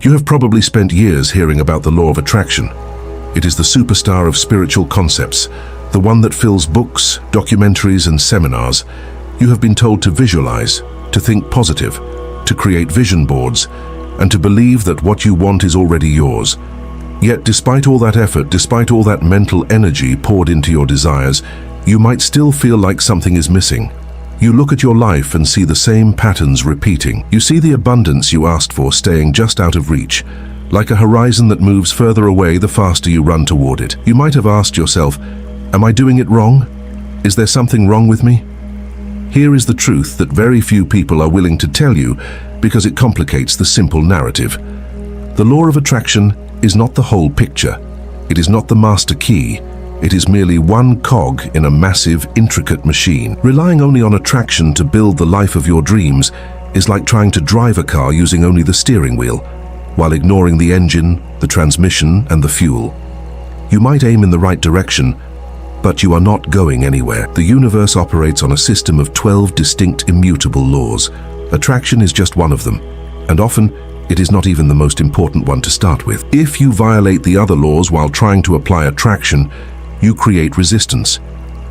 You have probably spent years hearing about the law of attraction. It is the superstar of spiritual concepts, the one that fills books, documentaries, and seminars. You have been told to visualize, to think positive, to create vision boards, and to believe that what you want is already yours. Yet despite all that effort, despite all that mental energy poured into your desires, you might still feel like something is missing. You look at your life and see the same patterns repeating. You see the abundance you asked for staying just out of reach, like a horizon that moves further away the faster you run toward it. You might have asked yourself, am I doing it wrong? Is there something wrong with me? Here is the truth that very few people are willing to tell you because it complicates the simple narrative. The law of attraction is not the whole picture. It is not the master key. It is merely one cog in a massive, intricate machine. Relying only on attraction to build the life of your dreams is like trying to drive a car using only the steering wheel, while ignoring the engine, the transmission, and the fuel. You might aim in the right direction, but you are not going anywhere. The universe operates on a system of 12 distinct immutable laws. Attraction is just one of them, and often it is not even the most important one to start with. If you violate the other laws while trying to apply attraction, you create resistance.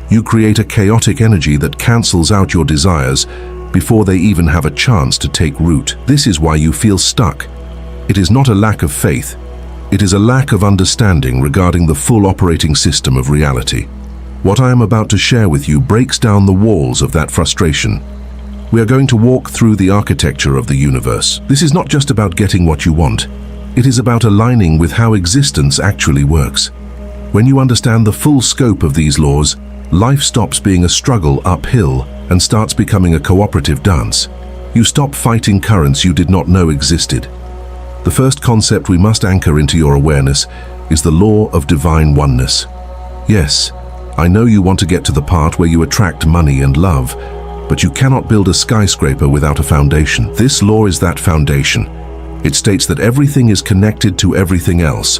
You create a chaotic energy that cancels out your desires before they even have a chance to take root. This is why you feel stuck. It is not a lack of faith. It is a lack of understanding regarding the full operating system of reality. What I am about to share with you breaks down the walls of that frustration. We are going to walk through the architecture of the universe. This is not just about getting what you want. It is about aligning with how existence actually works. When you understand the full scope of these laws, life stops being a struggle uphill and starts becoming a cooperative dance. You stop fighting currents you did not know existed. The first concept we must anchor into your awareness is the law of divine oneness. Yes, I know you want to get to the part where you attract money and love, but you cannot build a skyscraper without a foundation. This law is that foundation. It states that everything is connected to everything else.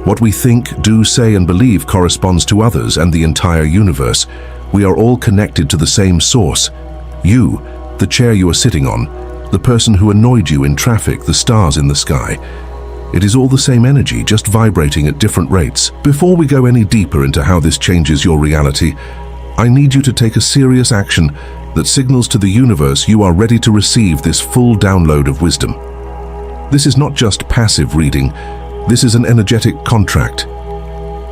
What we think, do, say, and believe corresponds to others and the entire universe. We are all connected to the same source. You, the chair you are sitting on, the person who annoyed you in traffic, the stars in the sky. It is all the same energy, just vibrating at different rates. Before we go any deeper into how this changes your reality, I need you to take a serious action that signals to the universe you are ready to receive this full download of wisdom. This is not just passive reading. This is an energetic contract.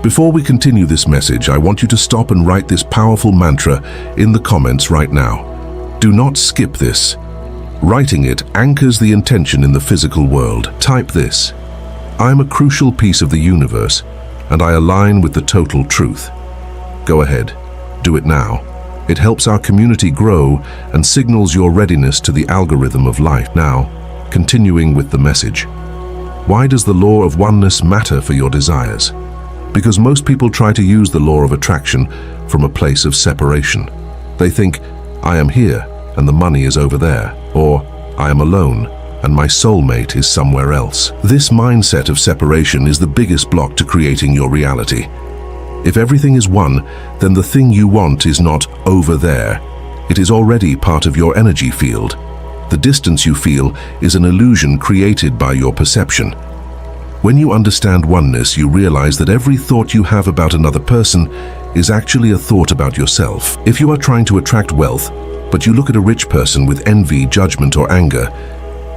Before we continue this message, I want you to stop and write this powerful mantra in the comments right now. Do not skip this. Writing it anchors the intention in the physical world. Type this: I am a crucial piece of the universe, and I align with the total truth. Go ahead, do it now. It helps our community grow and signals your readiness to the algorithm of life. Now, continuing with the message. Why does the law of oneness matter for your desires? Because most people try to use the law of attraction from a place of separation. They think, I am here and the money is over there, or I am alone and my soulmate is somewhere else. This mindset of separation is the biggest block to creating your reality. If everything is one, then the thing you want is not over there. It is already part of your energy field. The distance you feel is an illusion created by your perception. When you understand oneness, you realize that every thought you have about another person is actually a thought about yourself. If you are trying to attract wealth, but you look at a rich person with envy, judgment, or anger,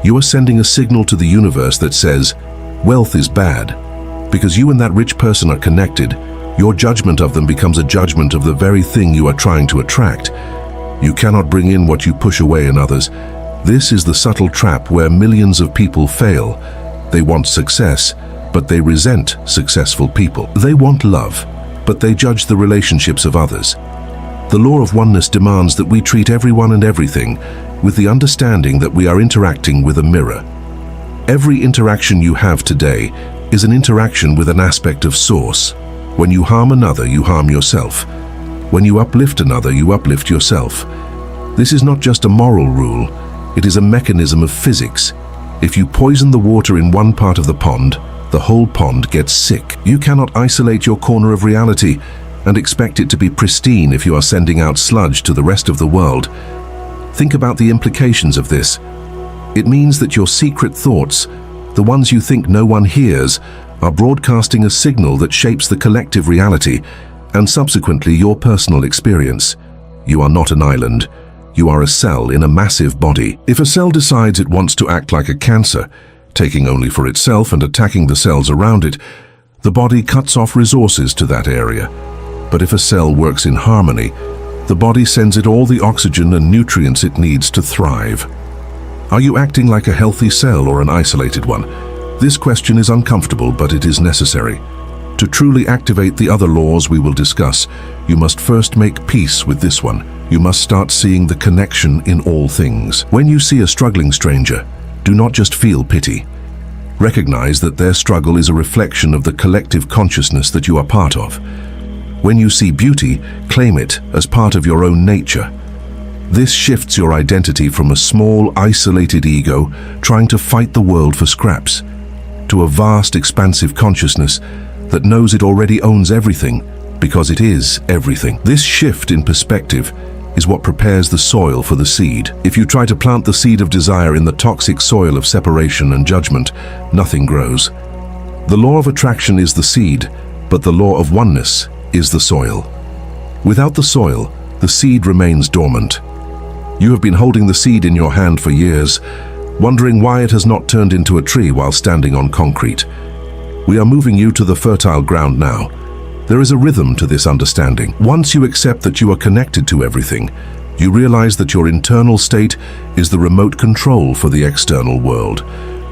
you are sending a signal to the universe that says, wealth is bad. Because you and that rich person are connected, your judgment of them becomes a judgment of the very thing you are trying to attract. You cannot bring in what you push away in others. This is the subtle trap where millions of people fail. They want success, but they resent successful people. They want love, but they judge the relationships of others. The law of oneness demands that we treat everyone and everything with the understanding that we are interacting with a mirror. Every interaction you have today is an interaction with an aspect of source. When you harm another, you harm yourself. When you uplift another, you uplift yourself. This is not just a moral rule. It is a mechanism of physics. If you poison the water in one part of the pond, the whole pond gets sick. You cannot isolate your corner of reality and expect it to be pristine if you are sending out sludge to the rest of the world. Think about the implications of this. It means that your secret thoughts the ones you think no one hears, are broadcasting a signal that shapes the collective reality and subsequently your personal experience. You are not an island. You are a cell in a massive body. If a cell decides it wants to act like a cancer, taking only for itself and attacking the cells around it, the body cuts off resources to that area. But if a cell works in harmony, the body sends it all the oxygen and nutrients it needs to thrive. Are you acting like a healthy cell or an isolated one? This question is uncomfortable, but it is necessary. To truly activate the other laws we will discuss, you must first make peace with this one. You must start seeing the connection in all things. When you see a struggling stranger, do not just feel pity. Recognize that their struggle is a reflection of the collective consciousness that you are part of. When you see beauty, claim it as part of your own nature. This shifts your identity from a small, isolated ego trying to fight the world for scraps, to a vast, expansive consciousness that knows it already owns everything because it is everything. This shift in perspective is what prepares the soil for the seed. If you try to plant the seed of desire in the toxic soil of separation and judgment, nothing grows. The law of attraction is the seed, but the law of oneness is the soil. Without the soil, the seed remains dormant. You have been holding the seed in your hand for years, wondering why it has not turned into a tree while standing on concrete. We are moving you to the fertile ground now. There is a rhythm to this understanding. Once you accept that you are connected to everything, you realize that your internal state is the remote control for the external world.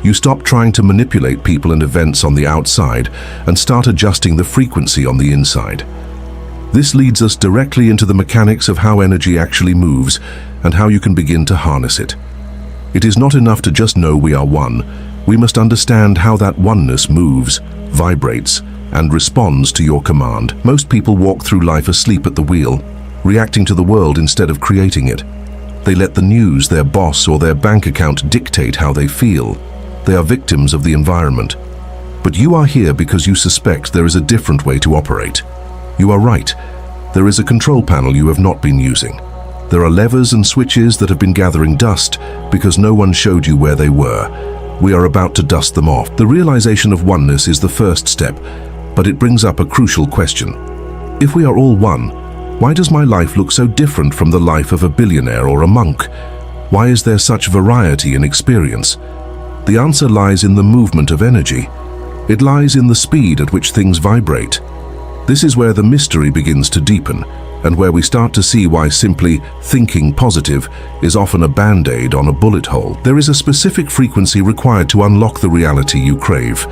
You stop trying to manipulate people and events on the outside and start adjusting the frequency on the inside. This leads us directly into the mechanics of how energy actually moves and how you can begin to harness it. It is not enough to just know we are one. We must understand how that oneness moves, vibrates, and responds to your command. Most people walk through life asleep at the wheel, reacting to the world instead of creating it. They let the news, their boss, or their bank account dictate how they feel. They are victims of the environment. But you are here because you suspect there is a different way to operate. You are right. There is a control panel you have not been using. There are levers and switches that have been gathering dust because no one showed you where they were. We are about to dust them off. The realization of oneness is the first step, but it brings up a crucial question. If we are all one, why does my life look so different from the life of a billionaire or a monk? Why is there such variety in experience? The answer lies in the movement of energy. It lies in the speed at which things vibrate. This is where the mystery begins to deepen, and where we start to see why simply thinking positive is often a band-aid on a bullet hole. There is a specific frequency required to unlock the reality you crave.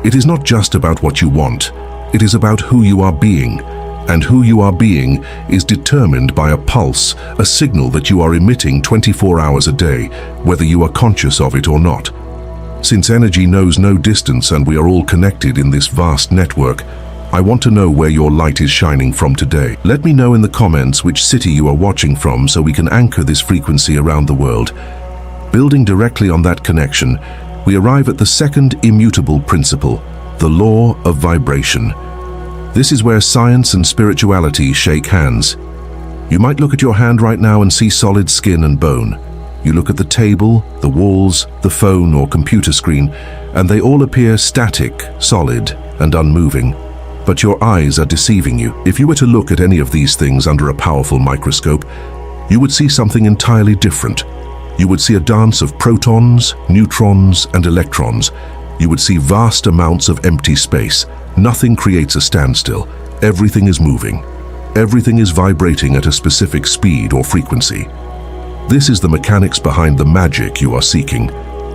It is not just about what you want, it is about who you are being. And who you are being is determined by a pulse, a signal that you are emitting 24 hours a day, whether you are conscious of it or not. Since energy knows no distance and we are all connected in this vast network, I want to know where your light is shining from today. Let me know in the comments which city you are watching from so we can anchor this frequency around the world. Building directly on that connection, we arrive at the second immutable principle, the law of vibration. This is where science and spirituality shake hands. You might look at your hand right now and see solid skin and bone. You look at the table, the walls, the phone or computer screen, and they all appear static, solid, and unmoving. But your eyes are deceiving you. If you were to look at any of these things under a powerful microscope, you would see something entirely different. You would see a dance of protons, neutrons, and electrons. You would see vast amounts of empty space. Nothing creates a standstill. Everything is moving. Everything is vibrating at a specific speed or frequency. This is the mechanics behind the magic you are seeking.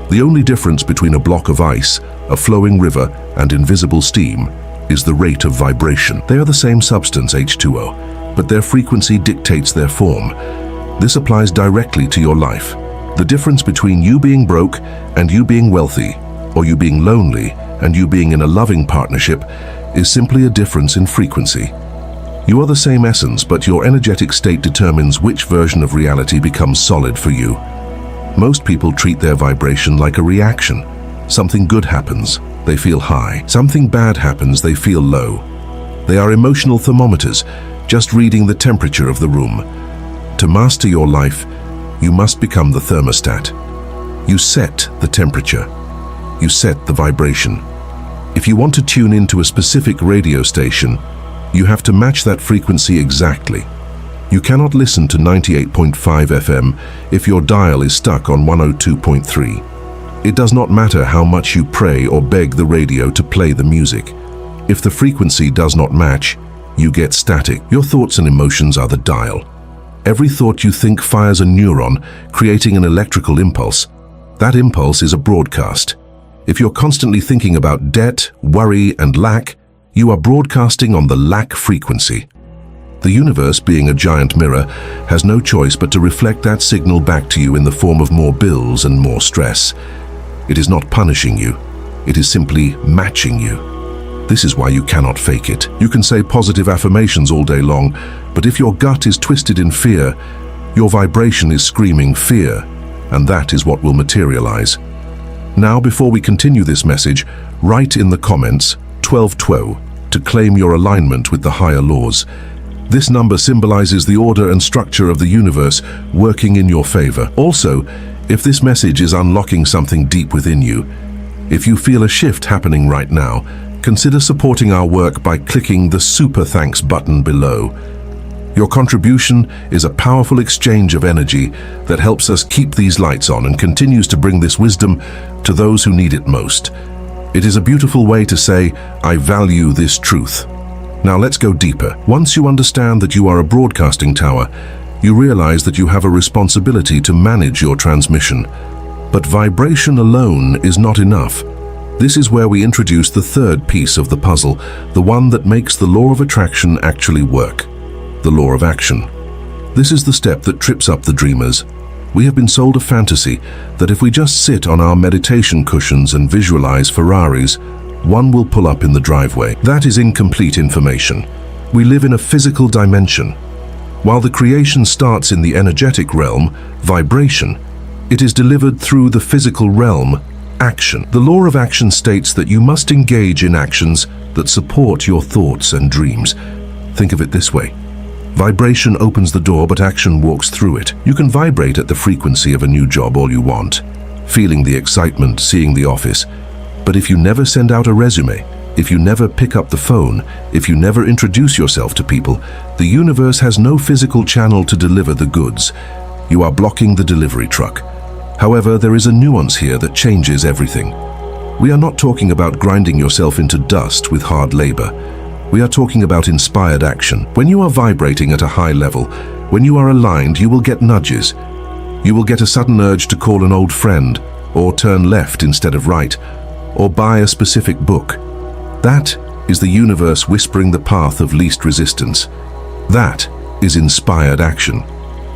The only difference between a block of ice, a flowing river, and invisible steam is the rate of vibration. They are the same substance, H2O, but their frequency dictates their form. This applies directly to your life. The difference between you being broke and you being wealthy, or you being lonely and you being in a loving partnership, is simply a difference in frequency. You are the same essence, but your energetic state determines which version of reality becomes solid for you. Most people treat their vibration like a reaction. Something good happens, they feel high. Something bad happens, they feel low. They are emotional thermometers, just reading the temperature of the room. To master your life, you must become the thermostat. You set the temperature. you set the vibration. If you want to tune into a specific radio station, you have to match that frequency exactly. You cannot listen to 98.5 FM if your dial is stuck on 102.3. It does not matter how much you pray or beg the radio to play the music. If the frequency does not match, you get static. Your thoughts and emotions are the dial. Every thought you think fires a neuron, creating an electrical impulse. That impulse is a broadcast. If you're constantly thinking about debt, worry, and lack, you are broadcasting on the lack frequency. The universe, being a giant mirror, has no choice but to reflect that signal back to you in the form of more bills and more stress. It is not punishing you. It is simply matching you. This is why you cannot fake it. You can say positive affirmations all day long, but if your gut is twisted in fear, your vibration is screaming fear, and that is what will materialize. Now, before we continue this message, write in the comments 1212 to claim your alignment with the higher laws. This number symbolizes the order and structure of the universe working in your favor. Also, if this message is unlocking something deep within you, if you feel a shift happening right now, consider supporting our work by clicking the Super Thanks button below. Your contribution is a powerful exchange of energy that helps us keep these lights on and continues to bring this wisdom to those who need it most. It is a beautiful way to say, I value this truth. Now let's go deeper. Once you understand that you are a broadcasting tower, you realize that you have a responsibility to manage your transmission. But vibration alone is not enough. This is where we introduce the third piece of the puzzle, the one that makes the law of attraction actually work. The law of action. This is the step that trips up the dreamers. We have been sold a fantasy that if we just sit on our meditation cushions and visualize Ferraris, one will pull up in the driveway. That is incomplete information. We live in a physical dimension. While the creation starts in the energetic realm, vibration, it is delivered through the physical realm, action. The law of action states that you must engage in actions that support your thoughts and dreams. Think of it this way. Vibration opens the door, but action walks through it. You can vibrate at the frequency of a new job all you want, feeling the excitement, seeing the office. But if you never send out a resume, if you never pick up the phone, if you never introduce yourself to people, the universe has no physical channel to deliver the goods. You are blocking the delivery truck. However, there is a nuance here that changes everything. We are not talking about grinding yourself into dust with hard labor. We are talking about inspired action. When you are vibrating at a high level, when you are aligned, you will get nudges. You will get a sudden urge to call an old friend, or turn left instead of right, or buy a specific book. That is the universe whispering the path of least resistance. That is inspired action.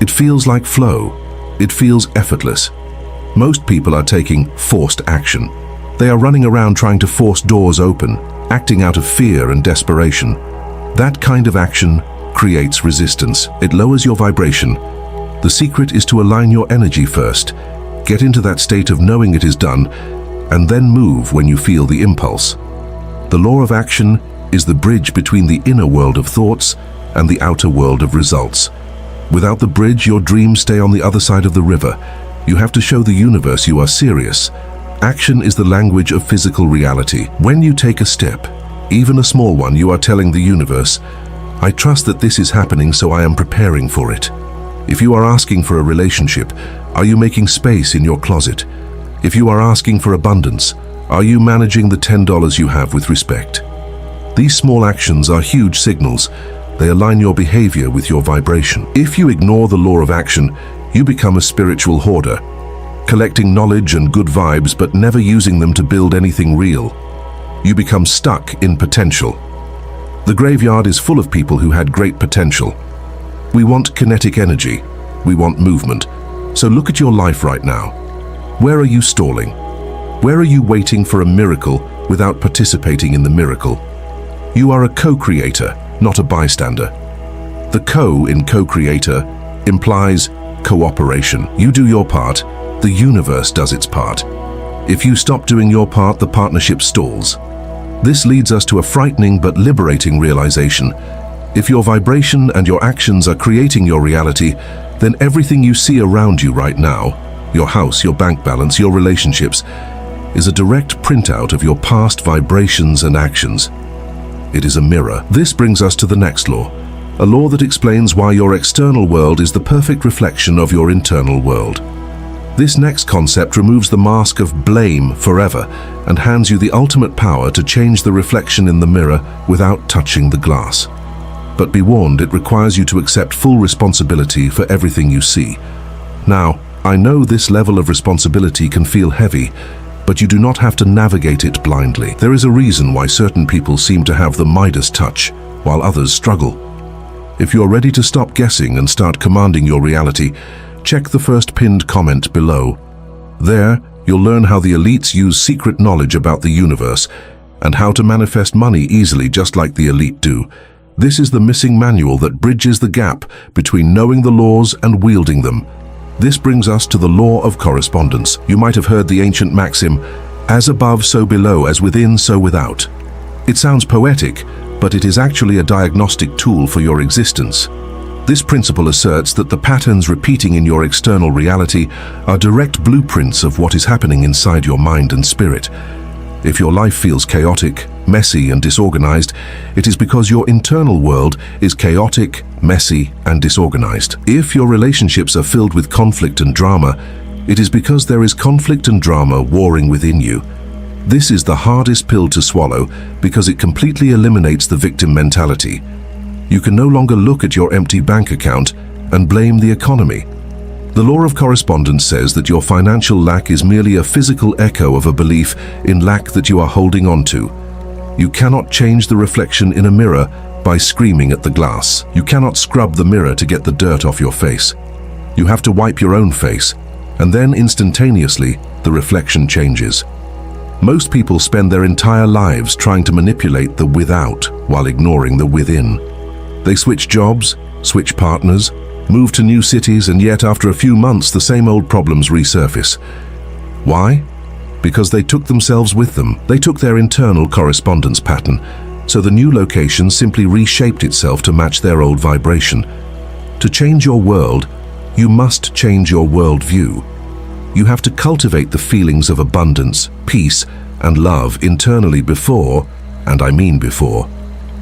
It feels like flow. It feels effortless. Most people are taking forced action. They are running around trying to force doors open, acting out of fear and desperation. That kind of action creates resistance. It lowers your vibration. The secret is to align your energy first. Get into that state of knowing it is done, and then move when you feel the impulse. The law of action is the bridge between the inner world of thoughts and the outer world of results. Without the bridge, your dreams stay on the other side of the river. You have to show the universe you are serious. Action is the language of physical reality. When you take a step, even a small one, you are telling the universe, I trust that this is happening, so I am preparing for it. If you are asking for a relationship, are you making space in your closet? If you are asking for abundance, are you managing the $10 you have with respect? These small actions are huge signals. They align your behavior with your vibration. If you ignore the law of action, you become a spiritual hoarder, collecting knowledge and good vibes but never using them to build anything real. You become stuck in potential. The graveyard is full of people who had great potential. We want kinetic energy. We want movement. So look at your life right now. Where are you stalling? Where are you waiting for a miracle without participating in the miracle? You are a co-creator, not a bystander. The co in co-creator implies cooperation. You do your part, the universe does its part. If you stop doing your part, the partnership stalls. This leads us to a frightening but liberating realization. If your vibration and your actions are creating your reality, then everything you see around you right now, your house, your bank balance, your relationships, is a direct printout of your past vibrations and actions. It is a mirror. This brings us to the next law, a law that explains why your external world is the perfect reflection of your internal world. This next concept removes the mask of blame forever and hands you the ultimate power to change the reflection in the mirror without touching the glass. But be warned, it requires you to accept full responsibility for everything you see. Now, I know this level of responsibility can feel heavy, but you do not have to navigate it blindly. There is a reason why certain people seem to have the Midas touch, while others struggle. If you are ready to stop guessing and start commanding your reality, check the first pinned comment below. There, you'll learn how the elites use secret knowledge about the universe and how to manifest money easily just like the elite do. This is the missing manual that bridges the gap between knowing the laws and wielding them. This brings us to the law of correspondence. You might have heard the ancient maxim, as above so below, as within so without. It sounds poetic, but it is actually a diagnostic tool for your existence. This principle asserts that the patterns repeating in your external reality are direct blueprints of what is happening inside your mind and spirit. If your life feels chaotic, messy, and disorganized, it is because your internal world is chaotic, messy, and disorganized. If your relationships are filled with conflict and drama, it is because there is conflict and drama warring within you. This is the hardest pill to swallow because it completely eliminates the victim mentality. You can no longer look at your empty bank account and blame the economy. The law of correspondence says that your financial lack is merely a physical echo of a belief in lack that you are holding on to. You cannot change the reflection in a mirror by screaming at the glass. You cannot scrub the mirror to get the dirt off your face. You have to wipe your own face, and then instantaneously, the reflection changes. Most people spend their entire lives trying to manipulate the without while ignoring the within. They switch jobs, switch partners, move to new cities, and yet after a few months the same old problems resurface. Why? Because they took themselves with them. They took their internal correspondence pattern, so the new location simply reshaped itself to match their old vibration. To change your world, you must change your worldview. You have to cultivate the feelings of abundance, peace, and love internally before, and I mean before,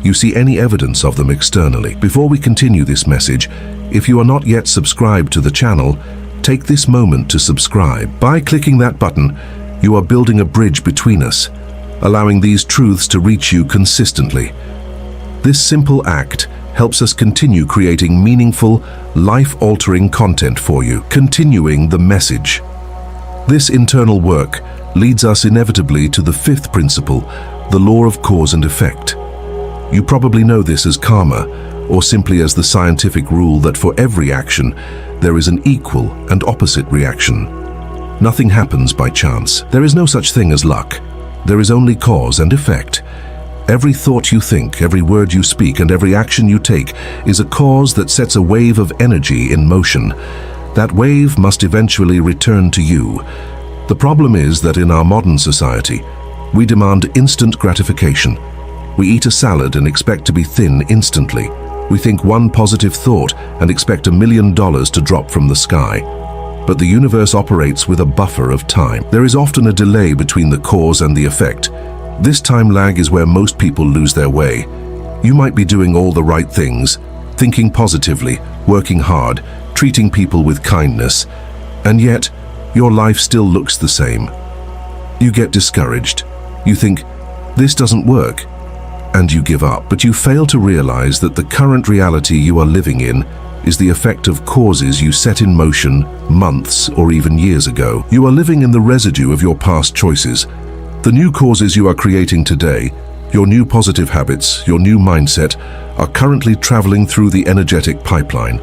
you see any evidence of them externally. Before we continue this message, if you are not yet subscribed to the channel, take this moment to subscribe. By clicking that button, you are building a bridge between us, allowing these truths to reach you consistently. This simple act helps us continue creating meaningful, life-altering content for you, continuing the message. This internal work leads us inevitably to the fifth principle, the law of cause and effect. You probably know this as karma, or simply as the scientific rule that for every action, there is an equal and opposite reaction. Nothing happens by chance. There is no such thing as luck. There is only cause and effect. Every thought you think, every word you speak, and every action you take is a cause that sets a wave of energy in motion. That wave must eventually return to you. The problem is that in our modern society, we demand instant gratification. We eat a salad and expect to be thin instantly. We think one positive thought and expect $1 million to drop from the sky. But the universe operates with a buffer of time. There is often a delay between the cause and the effect. This time lag is where most people lose their way. You might be doing all the right things, thinking positively, working hard, treating people with kindness, and yet your life still looks the same. You get discouraged. You think, this doesn't work, and you give up. But you fail to realize that the current reality you are living in is the effect of causes you set in motion months or even years ago. You are living in the residue of your past choices. The new causes you are creating today, your new positive habits, your new mindset, are currently traveling through the energetic pipeline.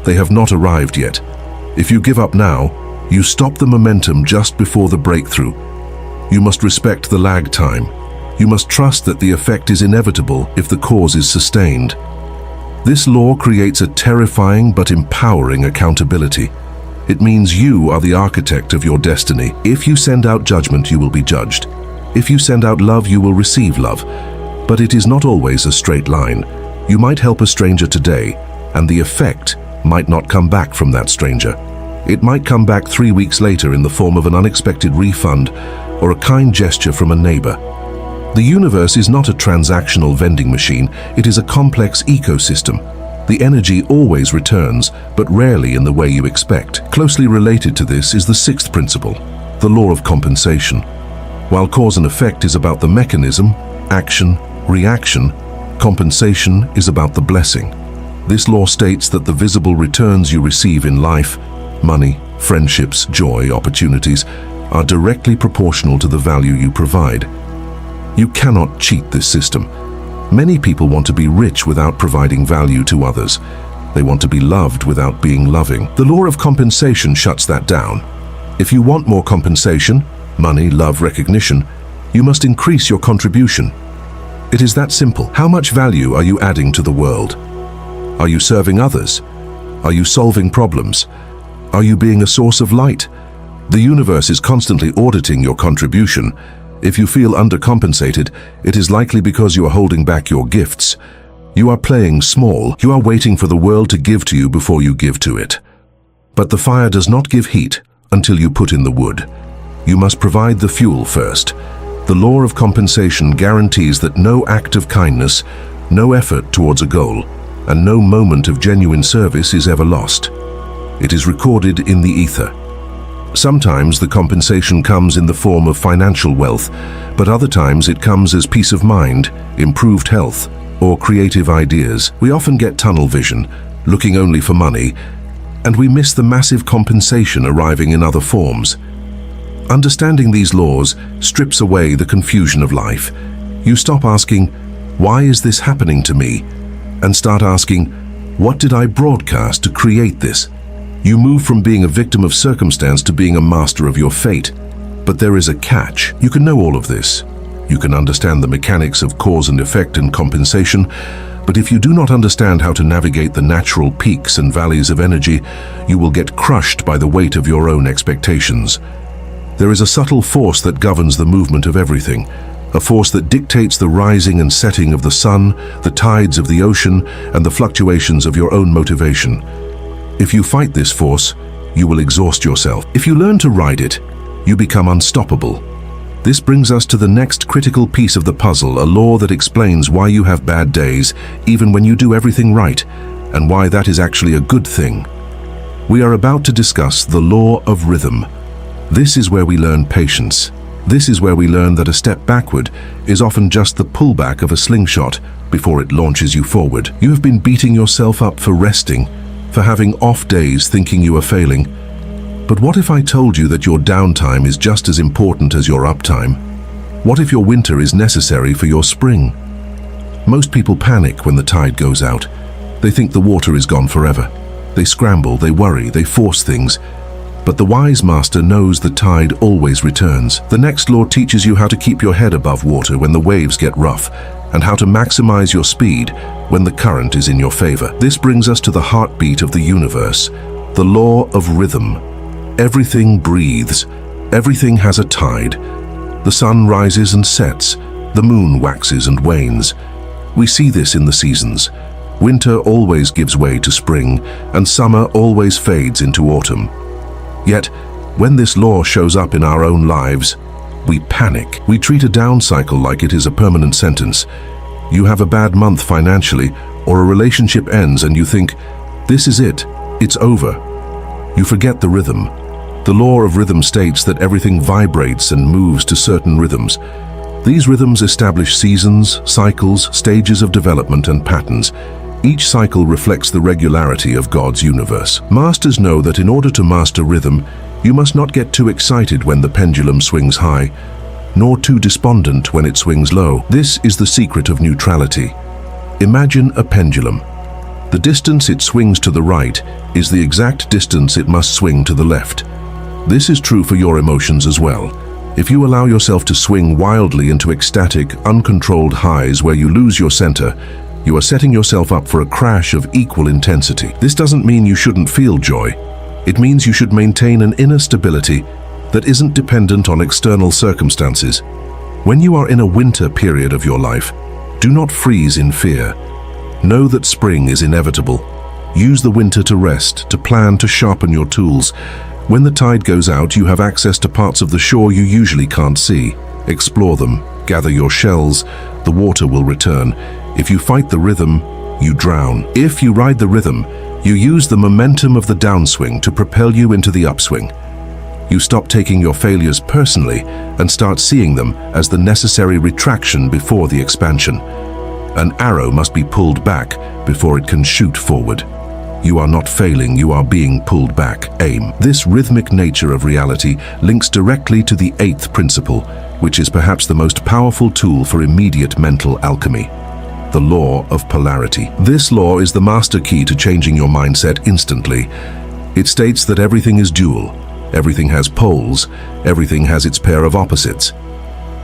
They have not arrived yet. If you give up now, you stop the momentum just before the breakthrough. You must respect the lag time. You must trust that the effect is inevitable if the cause is sustained. This law creates a terrifying but empowering accountability. It means you are the architect of your destiny. If you send out judgment, you will be judged. If you send out love, you will receive love. But it is not always a straight line. You might help a stranger today, and the effect might not come back from that stranger. It might come back 3 weeks later in the form of an unexpected refund or a kind gesture from a neighbor. The universe is not a transactional vending machine, it is a complex ecosystem. The energy always returns, but rarely in the way you expect. Closely related to this is the sixth principle, the law of compensation. While cause and effect is about the mechanism, action, reaction, compensation is about the blessing. This law states that the visible returns you receive in life, money, friendships, joy, opportunities, are directly proportional to the value you provide. You cannot cheat this system. Many people want to be rich without providing value to others. They want to be loved without being loving. The law of compensation shuts that down. If you want more compensation, money, love, recognition, you must increase your contribution. It is that simple. How much value are you adding to the world? Are you serving others? Are you solving problems? Are you being a source of light? The universe is constantly auditing your contribution. If you feel undercompensated, it is likely because you are holding back your gifts. You are playing small. You are waiting for the world to give to you before you give to it. But the fire does not give heat until you put in the wood. You must provide the fuel first. The law of compensation guarantees that no act of kindness, no effort towards a goal, and no moment of genuine service is ever lost. It is recorded in the ether. Sometimes the compensation comes in the form of financial wealth, but other times it comes as peace of mind, improved health, or creative ideas. We often get tunnel vision, looking only for money, and we miss the massive compensation arriving in other forms. Understanding these laws strips away the confusion of life. You stop asking, "Why is this happening to me?" and start asking, "What did I broadcast to create this?" You move from being a victim of circumstance to being a master of your fate. But there is a catch. You can know all of this. You can understand the mechanics of cause and effect and compensation, but if you do not understand how to navigate the natural peaks and valleys of energy, you will get crushed by the weight of your own expectations. There is a subtle force that governs the movement of everything, a force that dictates the rising and setting of the sun, the tides of the ocean, and the fluctuations of your own motivation. If you fight this force, you will exhaust yourself. If you learn to ride it, you become unstoppable. This brings us to the next critical piece of the puzzle, a law that explains why you have bad days, even when you do everything right, and why that is actually a good thing. We are about to discuss the law of rhythm. This is where we learn patience. This is where we learn that a step backward is often just the pullback of a slingshot before it launches you forward. You have been beating yourself up for resting, for having off days thinking you are failing. But what if I told you that your downtime is just as important as your uptime? What if your winter is necessary for your spring? Most people panic when the tide goes out. They think the water is gone forever. They scramble, they worry, they force things. But the wise master knows the tide always returns. The next law teaches you how to keep your head above water when the waves get rough, and how to maximize your speed when the current is in your favor. This brings us to the heartbeat of the universe, the law of rhythm. Everything breathes. Everything has a tide. The sun rises and sets. The moon waxes and wanes. We see this in the seasons. Winter always gives way to spring, and summer always fades into autumn. Yet, when this law shows up in our own lives, we panic. We treat a down cycle like it is a permanent sentence. You have a bad month financially, or a relationship ends and you think, "This is it, it's over." You forget the rhythm. The law of rhythm states that everything vibrates and moves to certain rhythms. These rhythms establish seasons, cycles, stages of development, and patterns. Each cycle reflects the regularity of God's universe. Masters know that in order to master rhythm, you must not get too excited when the pendulum swings high, nor too despondent when it swings low. This is the secret of neutrality. Imagine a pendulum. The distance it swings to the right is the exact distance it must swing to the left. This is true for your emotions as well. If you allow yourself to swing wildly into ecstatic, uncontrolled highs where you lose your center, you are setting yourself up for a crash of equal intensity. This doesn't mean you shouldn't feel joy. It means you should maintain an inner stability that isn't dependent on external circumstances. When you are in a winter period of your life, do not freeze in fear. Know that spring is inevitable. Use the winter to rest, to plan, to sharpen your tools. When the tide goes out, you have access to parts of the shore you usually can't see. Explore them, gather your shells, the water will return. If you fight the rhythm, you drown. If you ride the rhythm, you use the momentum of the downswing to propel you into the upswing. You stop taking your failures personally and start seeing them as the necessary retraction before the expansion. An arrow must be pulled back before it can shoot forward. You are not failing, you are being pulled back. Aim. This rhythmic nature of reality links directly to the 8th principle, which is perhaps the most powerful tool for immediate mental alchemy: the law of polarity. This law is the master key to changing your mindset instantly. It states that everything is dual, everything has poles, everything has its pair of opposites.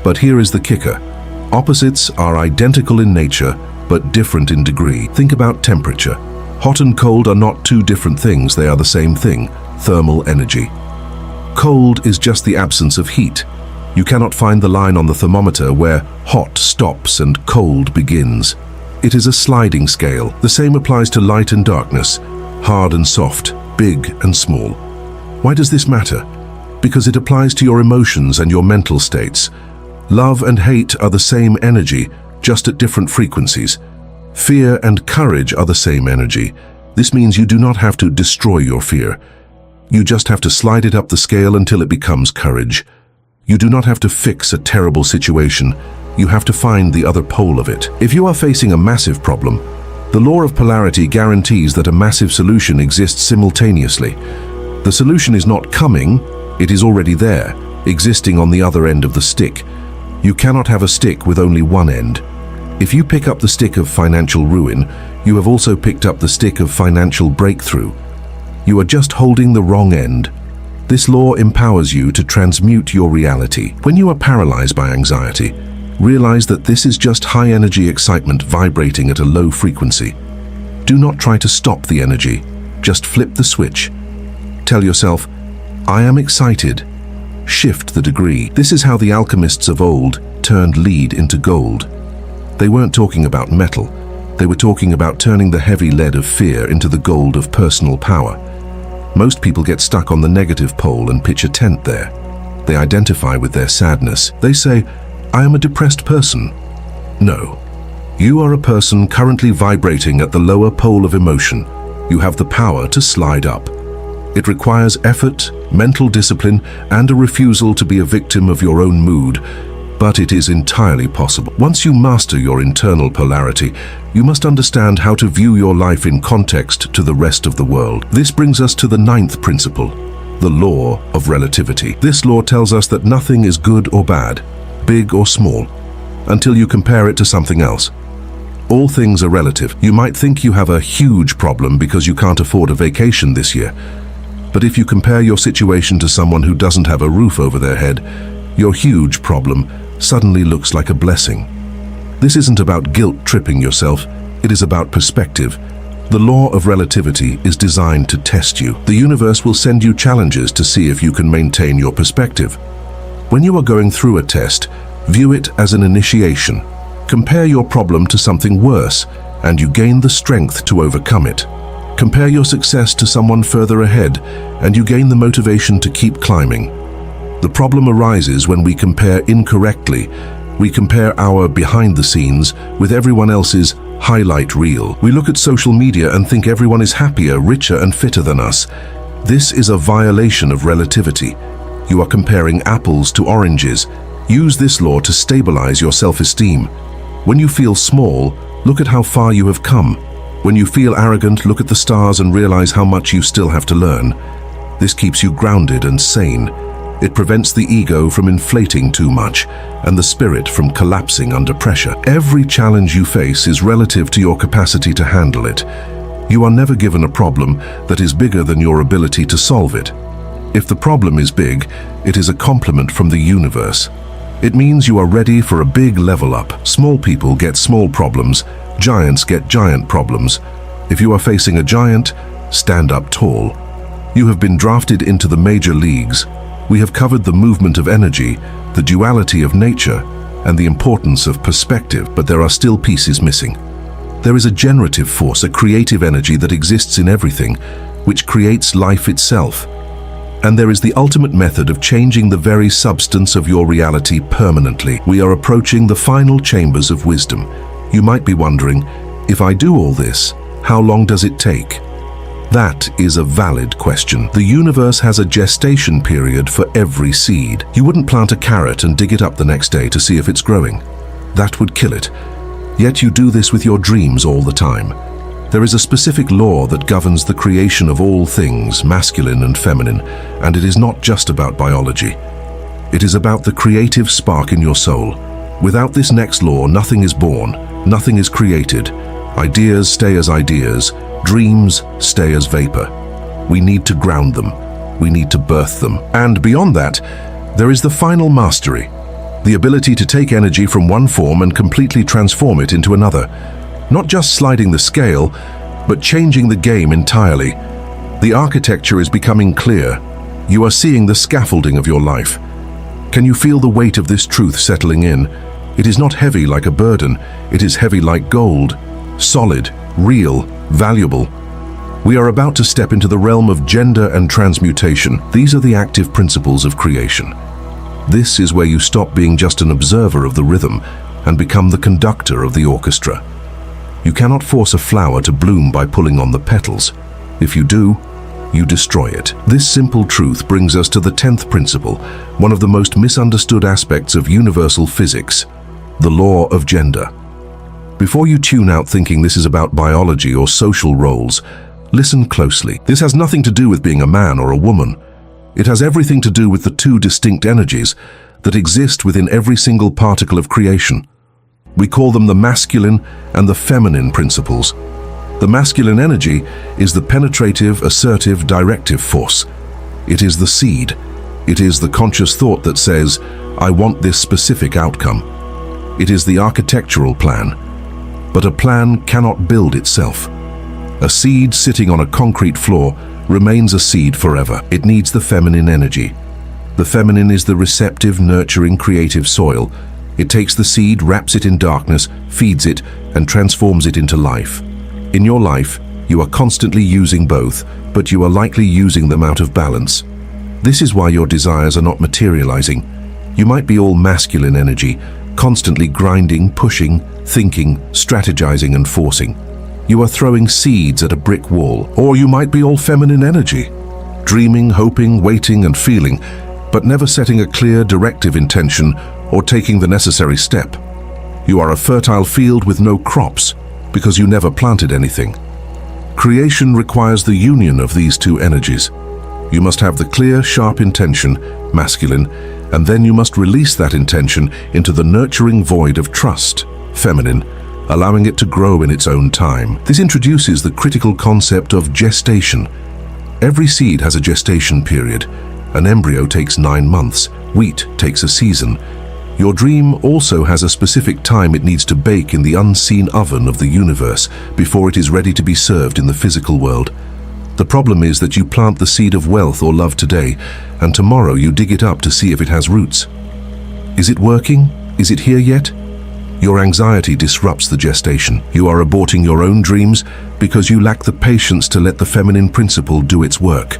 But here is the kicker. Opposites are identical in nature, but different in degree. Think about temperature. Hot and cold are not two different things, they are the same thing: thermal energy. Cold is just the absence of heat. You cannot find the line on the thermometer where hot stops and cold begins. It is a sliding scale. The same applies to light and darkness, hard and soft, big and small. Why does this matter? Because it applies to your emotions and your mental states. Love and hate are the same energy, just at different frequencies. Fear and courage are the same energy. This means you do not have to destroy your fear. You just have to slide it up the scale until it becomes courage. You do not have to fix a terrible situation. You have to find the other pole of it. If you are facing a massive problem, the law of polarity guarantees that a massive solution exists simultaneously. The solution is not coming, it is already there, existing on the other end of the stick. You cannot have a stick with only one end. If you pick up the stick of financial ruin, you have also picked up the stick of financial breakthrough. You are just holding the wrong end. This law empowers you to transmute your reality. When you are paralyzed by anxiety, realize that this is just high-energy excitement vibrating at a low frequency. Do not try to stop the energy, just flip the switch. Tell yourself, I am excited. Shift the degree. This is how the alchemists of old turned lead into gold. They weren't talking about metal. They were talking about turning the heavy lead of fear into the gold of personal power. Most people get stuck on the negative pole and pitch a tent there. They identify with their sadness. They say, I am a depressed person. No. You are a person currently vibrating at the lower pole of emotion. You have the power to slide up. It requires effort, mental discipline, and a refusal to be a victim of your own mood, but it is entirely possible. Once you master your internal polarity, you must understand how to view your life in context to the rest of the world. This brings us to the 9th principle, the law of relativity. This law tells us that nothing is good or bad, big or small, until you compare it to something else. All things are relative. You might think you have a huge problem because you can't afford a vacation this year. But if you compare your situation to someone who doesn't have a roof over their head, your huge problem suddenly looks like a blessing. This isn't about guilt-tripping yourself, it is about perspective. The law of relativity is designed to test you. The universe will send you challenges to see if you can maintain your perspective. When you are going through a test, view it as an initiation. Compare your problem to something worse, and you gain the strength to overcome it. Compare your success to someone further ahead, and you gain the motivation to keep climbing. The problem arises when we compare incorrectly. We compare our behind the scenes with everyone else's highlight reel. We look at social media and think everyone is happier, richer, and fitter than us. This is a violation of relativity. You are comparing apples to oranges. Use this law to stabilize your self-esteem. When you feel small, look at how far you have come. When you feel arrogant, look at the stars and realize how much you still have to learn. This keeps you grounded and sane. It prevents the ego from inflating too much and the spirit from collapsing under pressure. Every challenge you face is relative to your capacity to handle it. You are never given a problem that is bigger than your ability to solve it. If the problem is big, it is a compliment from the universe. It means you are ready for a big level up. Small people get small problems, giants get giant problems. If you are facing a giant, stand up tall. You have been drafted into the major leagues. We have covered the movement of energy, the duality of nature, and the importance of perspective, but there are still pieces missing. There is a generative force, a creative energy that exists in everything, which creates life itself. And there is the ultimate method of changing the very substance of your reality permanently. We are approaching the final chambers of wisdom. You might be wondering, if I do all this, how long does it take? That is a valid question. The universe has a gestation period for every seed. You wouldn't plant a carrot and dig it up the next day to see if it's growing. That would kill it. Yet you do this with your dreams all the time. There is a specific law that governs the creation of all things, masculine and feminine, and it is not just about biology. It is about the creative spark in your soul. Without this next law, nothing is born, nothing is created. Ideas stay as ideas, dreams stay as vapor. We need to ground them. We need to birth them. And beyond that, there is the final mastery, the ability to take energy from one form and completely transform it into another. Not just sliding the scale, but changing the game entirely. The architecture is becoming clear. You are seeing the scaffolding of your life. Can you feel the weight of this truth settling in? It is not heavy like a burden. It is heavy like gold. Solid, real, valuable. We are about to step into the realm of gender and transmutation. These are the active principles of creation. This is where you stop being just an observer of the rhythm and become the conductor of the orchestra. You cannot force a flower to bloom by pulling on the petals. If you do, you destroy it. This simple truth brings us to the 10th principle, one of the most misunderstood aspects of universal physics, the law of gender. Before you tune out thinking this is about biology or social roles, listen closely. This has nothing to do with being a man or a woman. It has everything to do with the two distinct energies that exist within every single particle of creation. We call them the masculine and the feminine principles. The masculine energy is the penetrative, assertive, directive force. It is the seed. It is the conscious thought that says, I want this specific outcome. It is the architectural plan. But a plan cannot build itself. A seed sitting on a concrete floor remains a seed forever. It needs the feminine energy. The feminine is the receptive, nurturing, creative soil. It takes the seed, wraps it in darkness, feeds it, and transforms it into life. In your life, you are constantly using both, but you are likely using them out of balance. This is why your desires are not materializing. You might be all masculine energy, constantly grinding, pushing, thinking, strategizing, and forcing. You are throwing seeds at a brick wall. Or you might be all feminine energy, dreaming, hoping, waiting, and feeling, but never setting a clear, directive intention or taking the necessary step. You are a fertile field with no crops because you never planted anything. Creation requires the union of these two energies. You must have the clear, sharp intention, masculine, and then you must release that intention into the nurturing void of trust, feminine, allowing it to grow in its own time. This introduces the critical concept of gestation. Every seed has a gestation period. An embryo takes 9 months. Wheat takes a season. Your dream also has a specific time it needs to bake in the unseen oven of the universe before it is ready to be served in the physical world. The problem is that you plant the seed of wealth or love today, and tomorrow you dig it up to see if it has roots. Is it working? Is it here yet? Your anxiety disrupts the gestation. You are aborting your own dreams because you lack the patience to let the feminine principle do its work.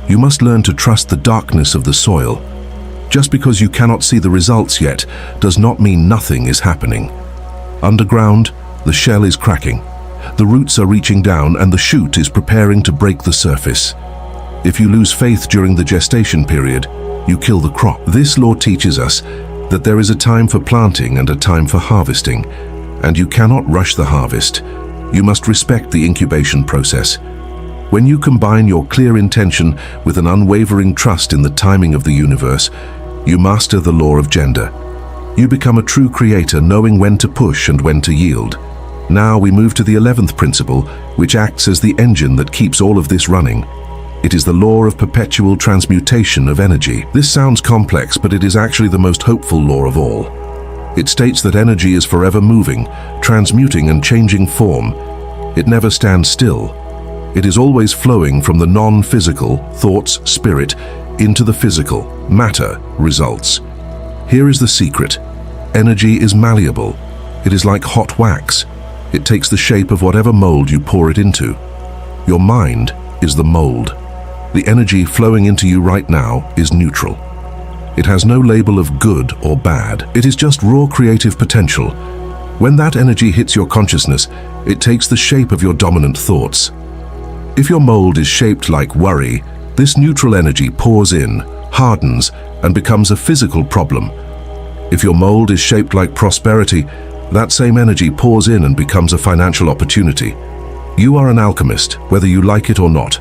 You must learn to trust the darkness of the soil. Just because you cannot see the results yet does not mean nothing is happening. Underground, the shell is cracking. The roots are reaching down and the shoot is preparing to break the surface. If you lose faith during the gestation period, you kill the crop. This law teaches us that there is a time for planting and a time for harvesting, and you cannot rush the harvest. You must respect the incubation process. When you combine your clear intention with an unwavering trust in the timing of the universe, you master the law of gender. You become a true creator, knowing when to push and when to yield. Now we move to the 11th principle, which acts as the engine that keeps all of this running. It is the law of perpetual transmutation of energy. This sounds complex, but it is actually the most hopeful law of all. It states that energy is forever moving, transmuting and changing form. It never stands still. It is always flowing from the non-physical, thoughts, spirit, into the physical, matter, results. Here is the secret. Energy is malleable. It is like hot wax. It takes the shape of whatever mold you pour it into. Your mind is the mold. The energy flowing into you right now is neutral. It has no label of good or bad. It is just raw creative potential. When that energy hits your consciousness, it takes the shape of your dominant thoughts. If your mold is shaped like worry, this neutral energy pours in, hardens, and becomes a physical problem. If your mold is shaped like prosperity, that same energy pours in and becomes a financial opportunity. You are an alchemist, whether you like it or not.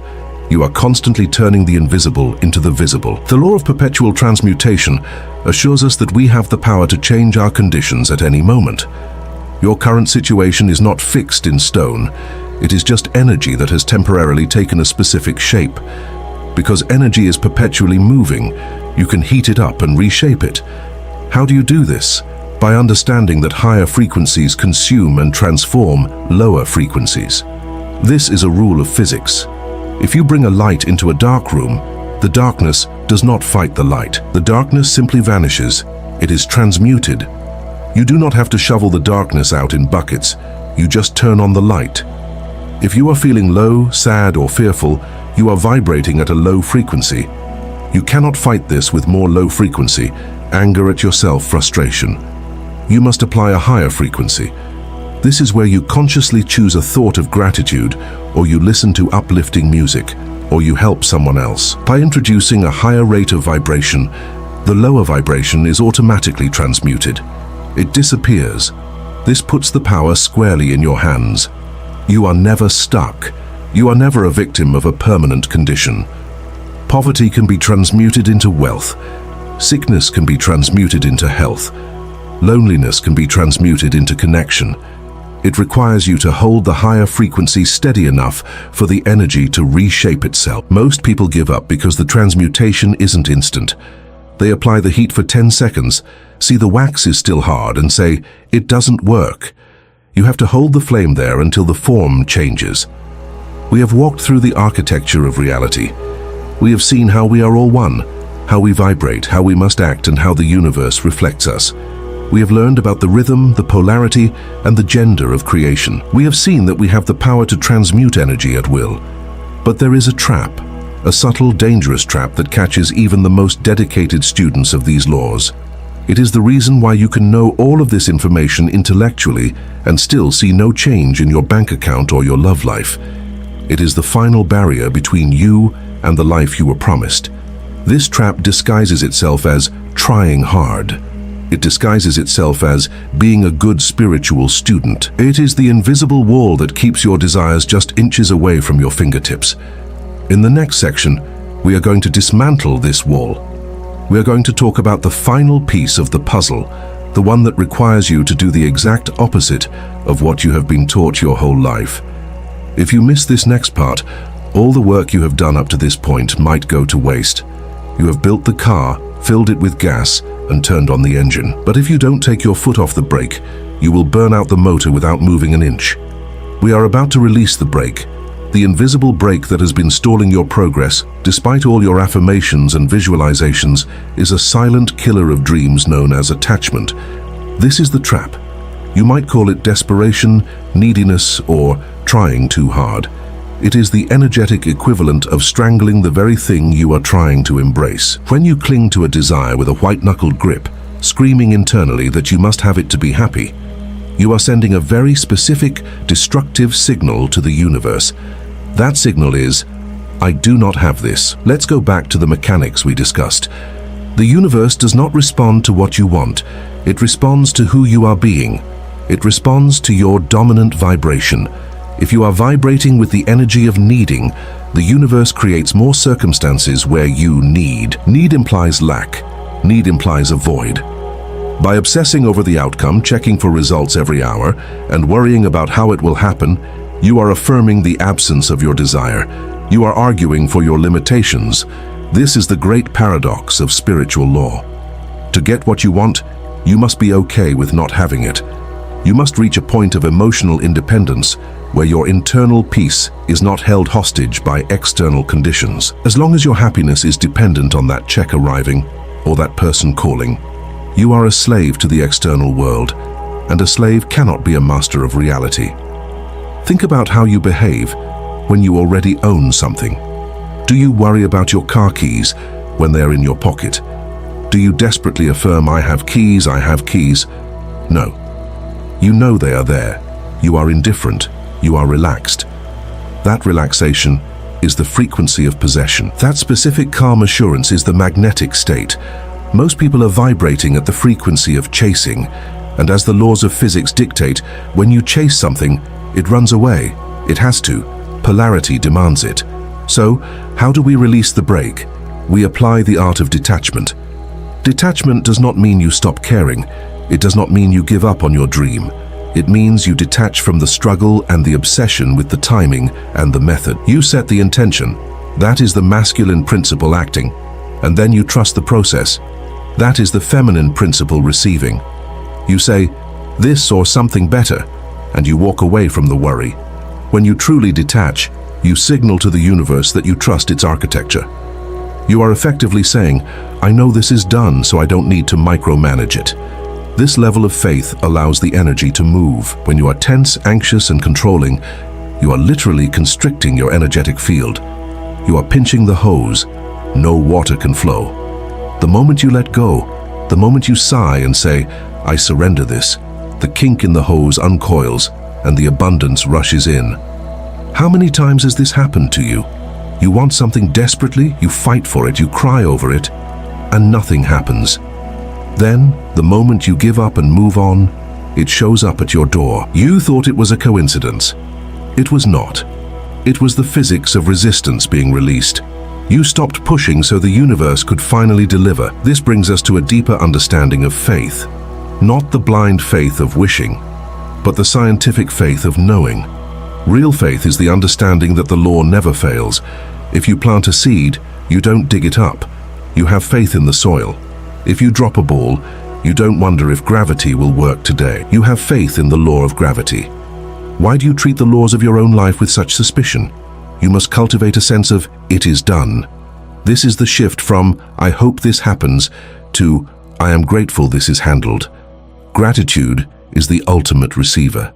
You are constantly turning the invisible into the visible. The law of perpetual transmutation assures us that we have the power to change our conditions at any moment. Your current situation is not fixed in stone. It is just energy that has temporarily taken a specific shape. Because energy is perpetually moving, you can heat it up and reshape it. How do you do this? By understanding that higher frequencies consume and transform lower frequencies. This is a rule of physics. If you bring a light into a dark room, the darkness does not fight the light. The darkness simply vanishes. It is transmuted. You do not have to shovel the darkness out in buckets. You just turn on the light. If you are feeling low, sad, or fearful, you are vibrating at a low frequency. You cannot fight this with more low frequency, anger at yourself, frustration. You must apply a higher frequency. This is where you consciously choose a thought of gratitude, or you listen to uplifting music, or you help someone else. By introducing a higher rate of vibration, the lower vibration is automatically transmuted. It disappears. This puts the power squarely in your hands. You are never stuck. You are never a victim of a permanent condition. Poverty can be transmuted into wealth. Sickness can be transmuted into health. Loneliness can be transmuted into connection. It requires you to hold the higher frequency steady enough for the energy to reshape itself. Most people give up because the transmutation isn't instant. They apply the heat for 10 seconds, see the wax is still hard, and say, "It doesn't work." You have to hold the flame there until the form changes. We have walked through the architecture of reality. We have seen how we are all one, how we vibrate, how we must act, and how the universe reflects us. We have learned about the rhythm, the polarity, and the gender of creation. We have seen that we have the power to transmute energy at will. But there is a trap, a subtle, dangerous trap that catches even the most dedicated students of these laws. It is the reason why you can know all of this information intellectually and still see no change in your bank account or your love life. It is the final barrier between you and the life you were promised. This trap disguises itself as trying hard. It disguises itself as being a good spiritual student. It is the invisible wall that keeps your desires just inches away from your fingertips. In the next section, we are going to dismantle this wall. We are going to talk about the final piece of the puzzle, the one that requires you to do the exact opposite of what you have been taught your whole life. If you miss this next part, all the work you have done up to this point might go to waste. You have built the car, filled it with gas, and turned on the engine. But if you don't take your foot off the brake, you will burn out the motor without moving an inch. We are about to release the brake. The invisible brake that has been stalling your progress, despite all your affirmations and visualizations, is a silent killer of dreams known as attachment. This is the trap. You might call it desperation, neediness, or trying too hard. It is the energetic equivalent of strangling the very thing you are trying to embrace. When you cling to a desire with a white-knuckled grip, screaming internally that you must have it to be happy, you are sending a very specific, destructive signal to the universe. That signal is, "I do not have this." Let's go back to the mechanics we discussed. The universe does not respond to what you want. It responds to who you are being. It responds to your dominant vibration. If you are vibrating with the energy of needing, the universe creates more circumstances where you need. Need implies lack. Need implies a void. By obsessing over the outcome, checking for results every hour, and worrying about how it will happen, you are affirming the absence of your desire. You are arguing for your limitations. This is the great paradox of spiritual law. To get what you want, you must be okay with not having it. You must reach a point of emotional independence where your internal peace is not held hostage by external conditions. As long as your happiness is dependent on that check arriving or that person calling, you are a slave to the external world, and a slave cannot be a master of reality. Think about how you behave when you already own something. Do you worry about your car keys when they're in your pocket? Do you desperately affirm, I have keys, I have keys? No. You know they are there. You are indifferent. You are relaxed. That relaxation is the frequency of possession. That specific calm assurance is the magnetic state. Most people are vibrating at the frequency of chasing, and as the laws of physics dictate, when you chase something, it runs away. It has to. Polarity demands it. So, how do we release the brake? We apply the art of detachment. Detachment does not mean you stop caring. It does not mean you give up on your dream. It means you detach from the struggle and the obsession with the timing and the method. You set the intention. That is the masculine principle acting. And then you trust the process. That is the feminine principle receiving. You say, this or something better, and you walk away from the worry. When you truly detach, you signal to the universe that you trust its architecture. You are effectively saying, I know this is done, so I don't need to micromanage it. This level of faith allows the energy to move. When you are tense, anxious, and controlling, you are literally constricting your energetic field. You are pinching the hose. No water can flow. The moment you let go, the moment you sigh and say, I surrender this, the kink in the hose uncoils and the abundance rushes in. How many times has this happened to you? You want something desperately, you fight for it, you cry over it, and nothing happens. Then, the moment you give up and move on, it shows up at your door. You thought it was a coincidence. It was not. It was the physics of resistance being released. You stopped pushing so the universe could finally deliver. This brings us to a deeper understanding of faith. Not the blind faith of wishing, but the scientific faith of knowing. Real faith is the understanding that the law never fails. If you plant a seed, you don't dig it up. You have faith in the soil. If you drop a ball, you don't wonder if gravity will work today. You have faith in the law of gravity. Why do you treat the laws of your own life with such suspicion? You must cultivate a sense of, it is done. This is the shift from, I hope this happens, to, I am grateful this is handled. Gratitude is the ultimate receiver.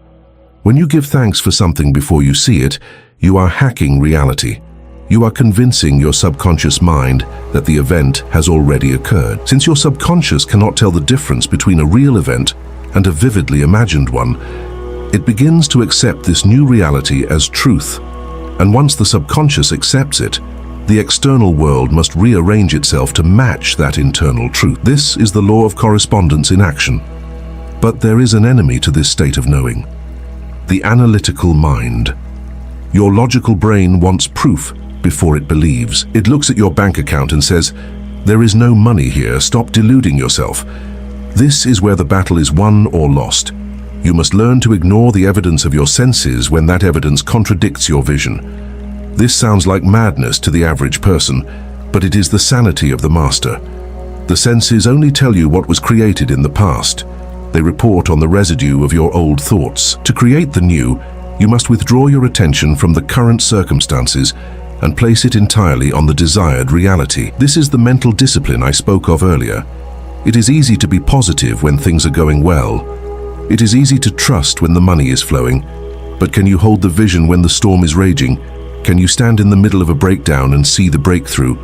When you give thanks for something before you see it, you are hacking reality. You are convincing your subconscious mind that the event has already occurred. Since your subconscious cannot tell the difference between a real event and a vividly imagined one, it begins to accept this new reality as truth. And once the subconscious accepts it, the external world must rearrange itself to match that internal truth. This is the law of correspondence in action. But there is an enemy to this state of knowing: the analytical mind. Your logical brain wants proof before it believes. It looks at your bank account and says, there is no money here, stop deluding yourself. This is where the battle is won or lost. You must learn to ignore the evidence of your senses when that evidence contradicts your vision. This sounds like madness to the average person, but it is the sanity of the master. The senses only tell you what was created in the past. They report on the residue of your old thoughts. To create the new, you must withdraw your attention from the current circumstances and place it entirely on the desired reality. This is the mental discipline I spoke of earlier. It is easy to be positive when things are going well. It is easy to trust when the money is flowing. But can you hold the vision when the storm is raging? Can you stand in the middle of a breakdown and see the breakthrough?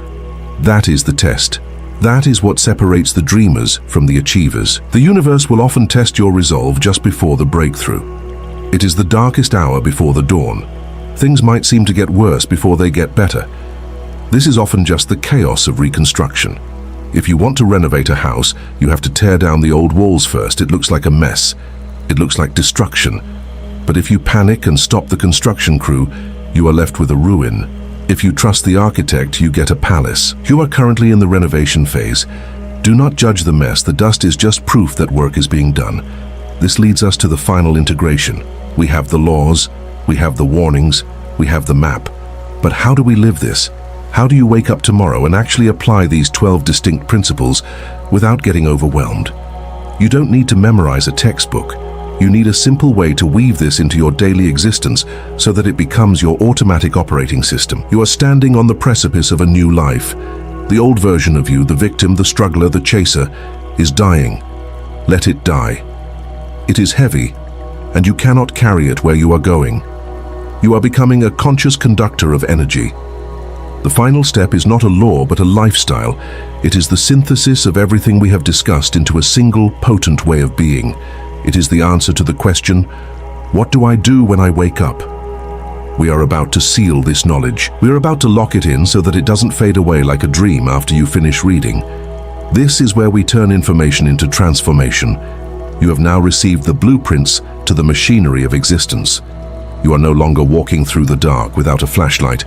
That is the test. That is what separates the dreamers from the achievers. The universe will often test your resolve just before the breakthrough. It is the darkest hour before the dawn. Things might seem to get worse before they get better. This is often just the chaos of reconstruction. If you want to renovate a house, you have to tear down the old walls first. It looks like a mess. It looks like destruction. But if you panic and stop the construction crew, you are left with a ruin. If you trust the architect, you get a palace. You are currently in the renovation phase. Do not judge the mess. The dust is just proof that work is being done. This leads us to the final integration. We have the laws, we have the warnings, we have the map. But how do we live this? How do you wake up tomorrow and actually apply these 12 distinct principles without getting overwhelmed? You don't need to memorize a textbook. You need a simple way to weave this into your daily existence so that it becomes your automatic operating system. You are standing on the precipice of a new life. The old version of you, the victim, the struggler, the chaser, is dying. Let it die. It is heavy, and you cannot carry it where you are going. You are becoming a conscious conductor of energy. The final step is not a law but a lifestyle. It is the synthesis of everything we have discussed into a single, potent way of being. It is the answer to the question, what do I do when I wake up? We are about to seal this knowledge. We are about to lock it in so that it doesn't fade away like a dream after you finish reading. This is where we turn information into transformation. You have now received the blueprints to the machinery of existence. You are no longer walking through the dark without a flashlight.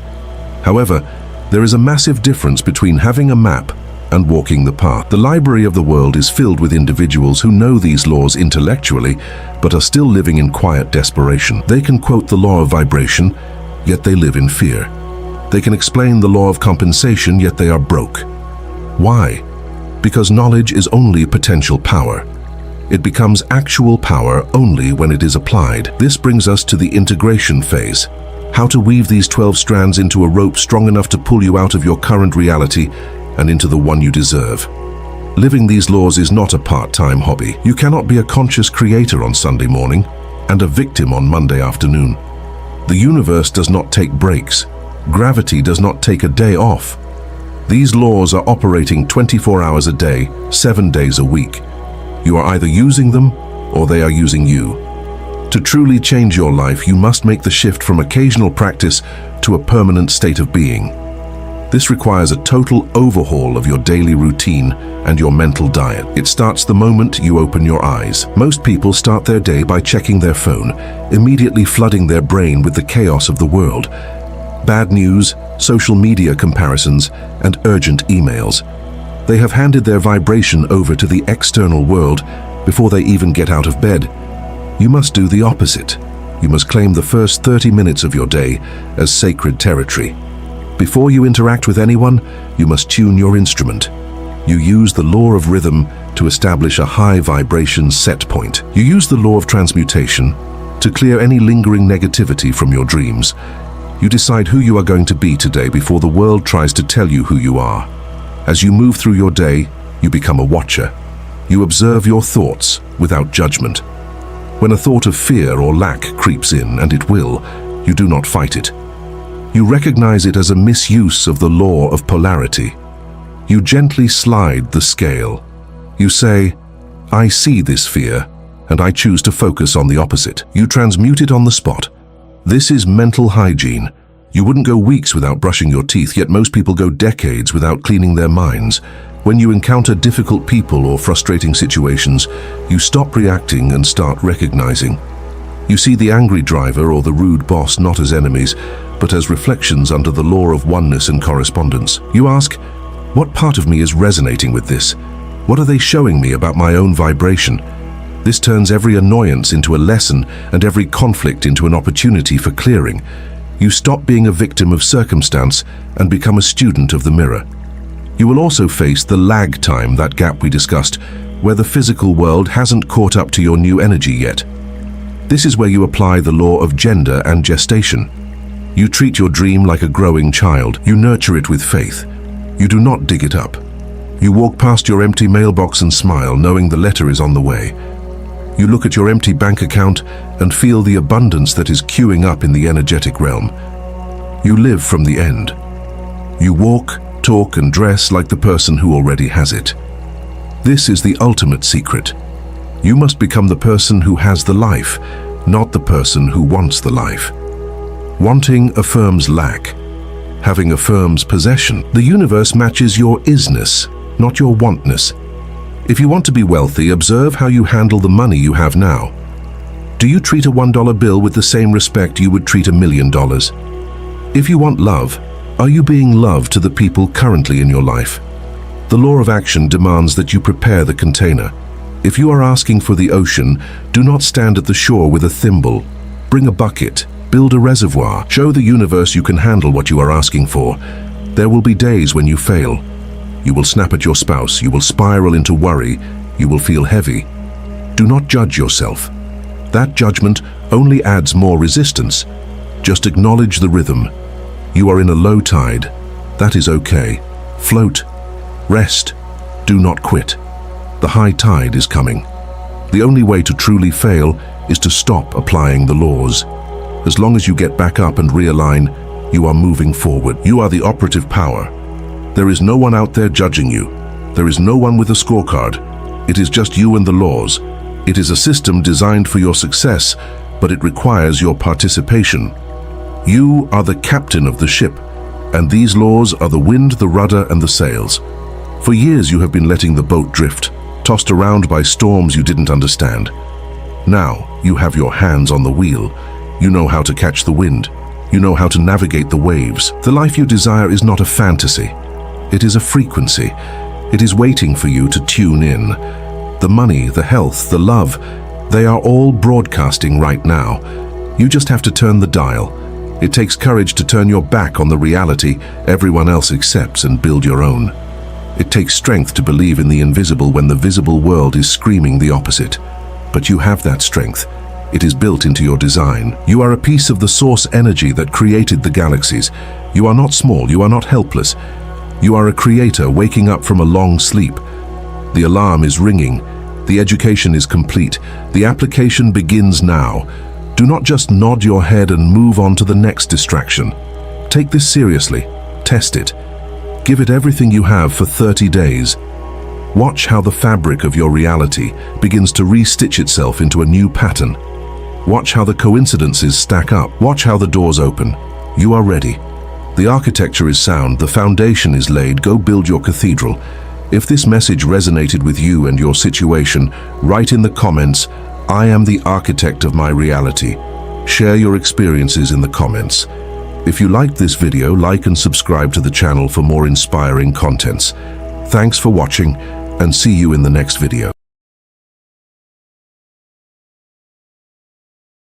However, there is a massive difference between having a map and walking the path. The library of the world is filled with individuals who know these laws intellectually, but are still living in quiet desperation. They can quote the law of vibration, yet they live in fear. They can explain the law of compensation, yet they are broke. Why? Because knowledge is only potential power. It becomes actual power only when it is applied. This brings us to the integration phase. How to weave these 12 strands into a rope strong enough to pull you out of your current reality and into the one you deserve. Living these laws is not a part-time hobby. You cannot be a conscious creator on Sunday morning and a victim on Monday afternoon. The universe does not take breaks. Gravity does not take a day off. These laws are operating 24 hours a day, 7 days a week. You are either using them or they are using you. To truly change your life, you must make the shift from occasional practice to a permanent state of being. This requires a total overhaul of your daily routine and your mental diet. It starts the moment you open your eyes. Most people start their day by checking their phone, immediately flooding their brain with the chaos of the world. Bad news, social media comparisons, and urgent emails. They have handed their vibration over to the external world before they even get out of bed. You must do the opposite. You must claim the first 30 minutes of your day as sacred territory. Before you interact with anyone, you must tune your instrument. You use the law of rhythm to establish a high vibration set point. You use the law of transmutation to clear any lingering negativity from your dreams. You decide who you are going to be today before the world tries to tell you who you are. As you move through your day, you become a watcher. You observe your thoughts without judgment. When a thought of fear or lack creeps in, and it will, you do not fight it. You recognize it as a misuse of the law of polarity. You gently slide the scale. You say, I see this fear, and I choose to focus on the opposite. You transmute it on the spot. This is mental hygiene. You wouldn't go weeks without brushing your teeth, yet most people go decades without cleaning their minds. When you encounter difficult people or frustrating situations, you stop reacting and start recognizing. You see the angry driver or the rude boss not as enemies, but as reflections under the law of oneness and correspondence. You ask, what part of me is resonating with this? What are they showing me about my own vibration? This turns every annoyance into a lesson and every conflict into an opportunity for clearing. You stop being a victim of circumstance and become a student of the mirror. You will also face the lag time, that gap we discussed, where the physical world hasn't caught up to your new energy yet. This is where you apply the law of gender and gestation. You treat your dream like a growing child. You nurture it with faith. You do not dig it up. You walk past your empty mailbox and smile, knowing the letter is on the way. You look at your empty bank account and feel the abundance that is queuing up in the energetic realm. You live from the end. You walk, talk, and dress like the person who already has it. This is the ultimate secret. You must become the person who has the life, not the person who wants the life. Wanting affirms lack. Having affirms possession. The universe matches your isness, not your wantness. If you want to be wealthy, observe how you handle the money you have now. Do you treat a $1 bill with the same respect you would treat $1 million? If you want love, are you being love to the people currently in your life? The law of action demands that you prepare the container. If you are asking for the ocean, do not stand at the shore with a thimble. Bring a bucket, build a reservoir, show the universe you can handle what you are asking for. There will be days when you fail. You will snap at your spouse, you will spiral into worry, you will feel heavy. Do not judge yourself. That judgment only adds more resistance. Just acknowledge the rhythm. You are in a low tide. That is okay. Float. Rest. Do not quit. The high tide is coming. The only way to truly fail is to stop applying the laws. As long as you get back up and realign, You are moving forward. You are the operative power. There is no one out there judging you. There is no one with a scorecard. It is just you and the laws. It is a system designed for your success, but it requires your participation. You are the captain of the ship, and these laws are the wind, the rudder, and the sails. For years you have been letting the boat drift, tossed around by storms you didn't understand. Now you have your hands on the wheel. You know how to catch the wind. You know how to navigate the waves. The life you desire is not a fantasy. It is a frequency. It is waiting for you to tune in. The money, the health, the love, they are all broadcasting right now. You just have to turn the dial. It takes courage to turn your back on the reality everyone else accepts and build your own. It takes strength to believe in the invisible when the visible world is screaming the opposite. But you have that strength. It is built into your design. You are a piece of the source energy that created the galaxies. You are not small, you are not helpless. You are a creator waking up from a long sleep. The alarm is ringing. The education is complete. The application begins now. Do not just nod your head and move on to the next distraction. Take this seriously. Test it. Give it everything you have for 30 days. Watch how the fabric of your reality begins to re-stitch itself into a new pattern. Watch how the coincidences stack up. Watch how the doors open. You are ready. The architecture is sound, the foundation is laid. Go build your cathedral. If this message resonated with you and your situation, write in the comments, "I am the architect of my reality." Share your experiences in the comments. If you liked this video, like and subscribe to the channel for more inspiring contents. Thanks for watching, and see you in the next video.